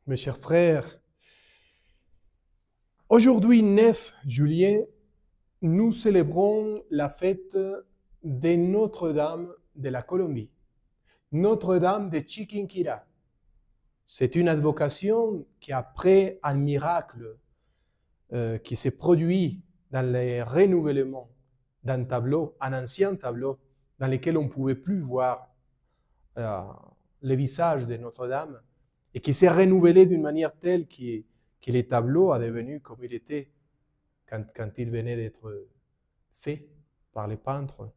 Mes chers frères, aujourd'hui 9 juillet, nous célébrons la fête de Notre-Dame de la Colombie, Notre-Dame de Chiquinquirá. C'est une advocation qui, après un miracle qui s'est produit dans le renouvellement d'un tableau, un ancien tableau, dans lequel on ne pouvait plus voir le visage de Notre-Dame, et qui s'est renouvelé d'une manière telle que les tableaux a devenu comme il était quand il venait d'être fait par les peintres.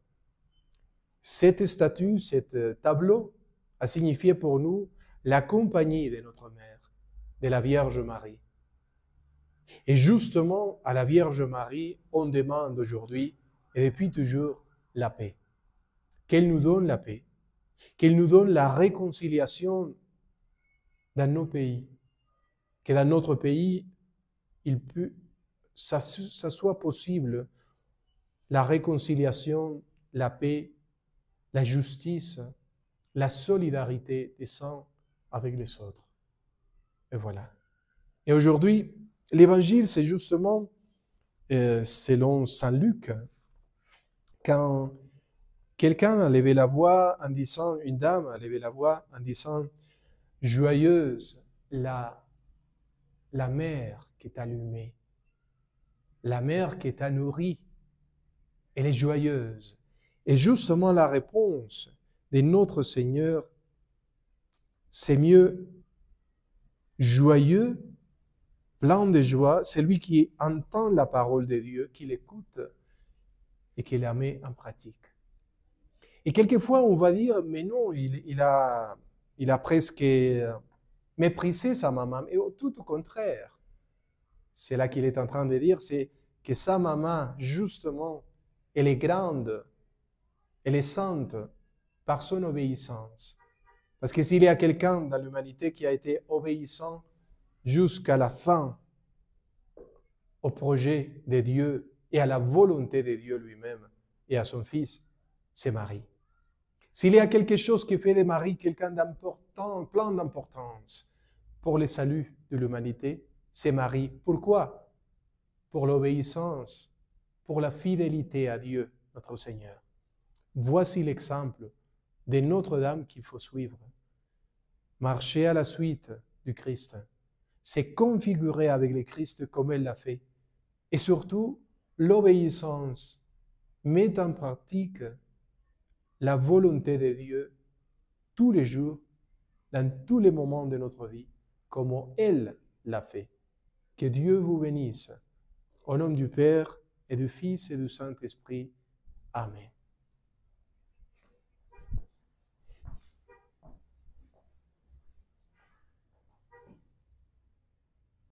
Cette statue, ce tableau a signifié pour nous la compagnie de notre mère, de la Vierge Marie. Et justement, à la Vierge Marie, on demande aujourd'hui, et depuis toujours, la paix. Qu'elle nous donne la paix, qu'elle nous donne la réconciliation dans nos pays, que dans notre pays, ça soit possible, la réconciliation, la paix, la justice, la solidarité des saints avec les autres. Et voilà. Et aujourd'hui, l'évangile, c'est justement, selon Saint Luc, quand quelqu'un a levé la voix en disant, une dame a levé la voix en disant, joyeuse la mère qui t'a allumée, la mère qui t'a nourrie, elle est joyeuse. Et justement, la réponse de notre Seigneur, c'est mieux joyeux, plein de joie, celui qui entend la parole de Dieu, qui l'écoute et qui la met en pratique. Et quelquefois, on va dire, mais non, il a presque méprisé sa maman. Mais tout au contraire, c'est là qu'il est en train de dire, c'est que sa maman, justement, elle est grande, elle est sainte par son obéissance. Parce que s'il y a quelqu'un dans l'humanité qui a été obéissant jusqu'à la fin au projet de Dieu et à la volonté de Dieu lui-même et à son Fils, c'est Marie. S'il y a quelque chose qui fait de Marie quelqu'un d'important, plein d'importance pour le salut de l'humanité, c'est Marie. Pourquoi? Pour l'obéissance, pour la fidélité à Dieu, notre Seigneur. Voici l'exemple de Notre-Dame qu'il faut suivre. Marcher à la suite du Christ, c'est configurer avec le Christ comme elle l'a fait. Et surtout, l'obéissance met en pratique la volonté de Dieu tous les jours, dans tous les moments de notre vie, comme elle l'a fait. Que Dieu vous bénisse. Au nom du Père et du Fils et du Saint-Esprit. Amen.